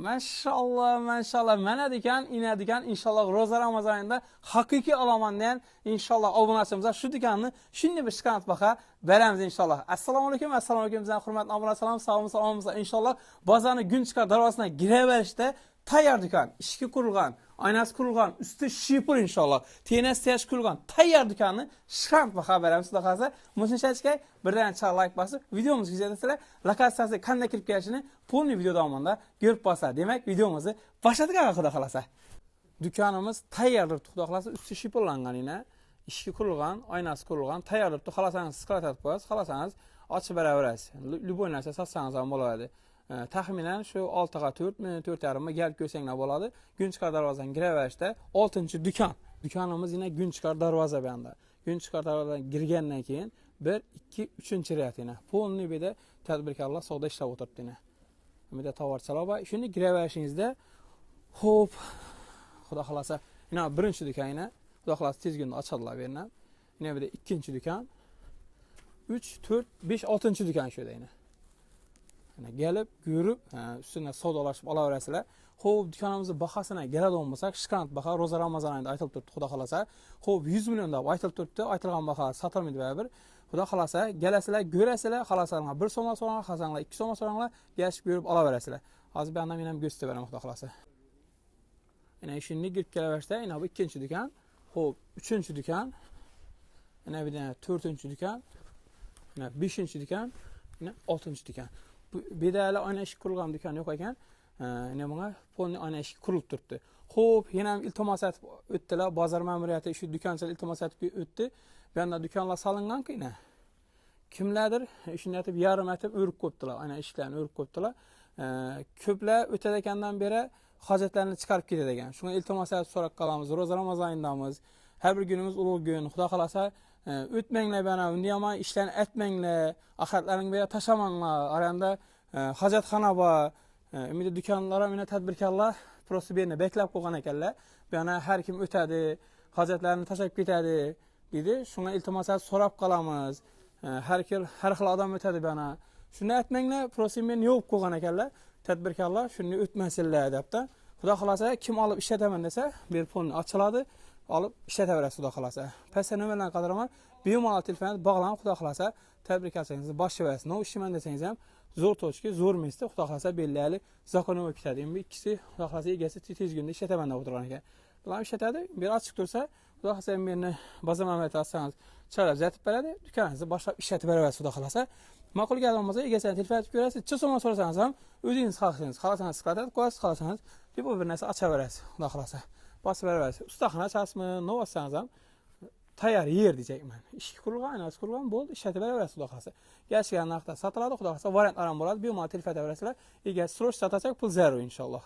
Maşallah, maşallah. Mana degan, ina degan inshaalloh ro'za Ramazon oyida haqiqiy olaman degan inshaalloh obunachimizga shu deganni shunday bir shikayat baqa beramiz inshaalloh. Assalomu alaykum, assalomu alaykum bizning hurmatli obunachilar, sog'miz, inshaalloh bozorni gün chiqar darvozasiga giraverishda tayyor do'kon, ishga qurilgan, oynasi qurilgan, usti shipur inshaalloh. TNS qurilgan tayyor do'konni shikayat baqa beramiz xudo xolasa. Mushunchasiga birdan like bosib, videomizni kuzatasizlar. Lokatsiyasi qanday kirib kelishini pulni video davomida ko'rib bo'lsa, demak videomizni boshladik xudo xolasa. Do'konimiz tayyordir xudo xolasa, usti shipurlanganina, ishga qurilgan, oynasi qurilgan, tayyordir. Xolasangiz skratib qo'yasiz, xolasangiz ochib beraverasiz. Любой narsa sotsangiz ham bo'ladi. Taxminan shu 6 ga 4 minut 4,5 ga kelib ko'rsanglar bo'ladi. Günchiqar darvozadan kiraverishda 6-do'kon. Do'konimiz yana Günchiqar darvoza bu yerda. Günchiqar darvozadan kirgandan keyin 1, 2, 3-riyatini. Polni beda tadbirkorlar savdo ishlab o'tiribdi. Umida tovarchalar va shuni kiraverishingizda xo'p, xudo xolasa, yana birinchi do'konni, xudo xolasa tezgunda ochadilar bu yerni. Yana bir ikkinchi do'kon, 3, 4, 5, 6-do'kon shu deydi. Gelip görüp üstüne savdolashib olaverasizlar. Xo'p, do'konimizning bahosini keladigan bo'lsak, shikant baho ro'za Ramazon oyida aytilib turibdi, xudo xolasa. Xo'p, 100 million deb aytilib turibdi. Aytilgan baho sotilmaydi baribir. Xudo xolasa, kelasizlar, ko'rasizlar, xolasanglar 1 so'm so'ranglar, xolasanglar 2 so'm so'ranglar, kelib ko'rib olaverasizlar. Hozir bu yerdan men ham ko'rsatib beraman, xudo xolasa. Yana shuni kirib kelaverishda, yana bu ikkinchi do'kon, xo'p, 3-do'kon, yana bir dana 4-do'kon, yana 5-do'kon, yana 6-do'kon. Bedali oyna ish qurilgan do'kon yo'q ekan. Nima polni oyna ish qurilib turibdi. Xo'p, yana iltimos etib o'tdilar. Bozor ma'muriyati shu do'konchilar iltimos etib o'tdi. Bu yerda do'konlar solingan-ku yana. Kimlardir shuni aytib yarim etib o'rib qo'yibdilar. Oyna ishlarni o'rib qo'yibdilar. Ko'plar o'tadigandan beri hojatlarni chiqarib ketadi ekan. Shunga iltimos etib so'rab qolamiz. Ro'za Ramazon oyidamiz. Har bir kunimiz ulug' kun. Xudo xolasa o'tmanglar bana, unda ham ishlarni aytmanglar, axlatlaringni berib tashamanglar. Oranda hojatxona bor. Umida do'konlar ham, tadbirkorlar просто beni beklab qo'ygan ekanlar. Bu yana har kim o'tadi, hojatlarini tashab ketadi dedi. Shunga iltimos so'rab qolamiz. Har xil odam o'tadi bu yana. Shuni aytmanglar, просто meni yo'q qo'ygan ekanlar. Tadbirkorlar shuni o'tmasinlar debdi. Xudo xolasa kim olib ishlataman desa, bir polni ochiladi. Olib ishlataverasiz xudo xolasa. Pastda nomerlarni qadaraman. Bemalol telefonni bog'lanib xudo xolasa tabriklasangizni boshlaysiz. No ishman desangiz ham zo'r tochki, zo'r mesda xudo xolasa belli zakonovoy ketadi. Endi ikkisi xudo xolasa egasi tez kunda ishlataman deb o'tirgan ekan. Bular ishlatadi. Bir ochiq tursa, xudo xolasa meni bozor ma'muriyati olsangiz, chalab zatib beradi. Do'koningizni boshlab ishlatib berasiz xudo xolasa. Ma'qul kelgan bo'lsa, egasidan telefon qilib ko'rasiz. Chiso'ma so'rasangiz ham o'zingiz xohlasangiz qilasiz, xohlasangiz deb bir narsa ochaverasiz xudo xolasa. Bosib berasiz. Ustaxona chasmi, novasangiz ham tayyor yer diyecekman. Ishga qurilgan, aynas qurilgan bo'ldi, ishlatib berasiz xudo xolasa. Kelishgan narxda sotiladi, xudo xolasa variantlar ham bo'ladi. Bemalol telefon berasizlar. Egasi sroch sotasak pul zarur inshaalloh.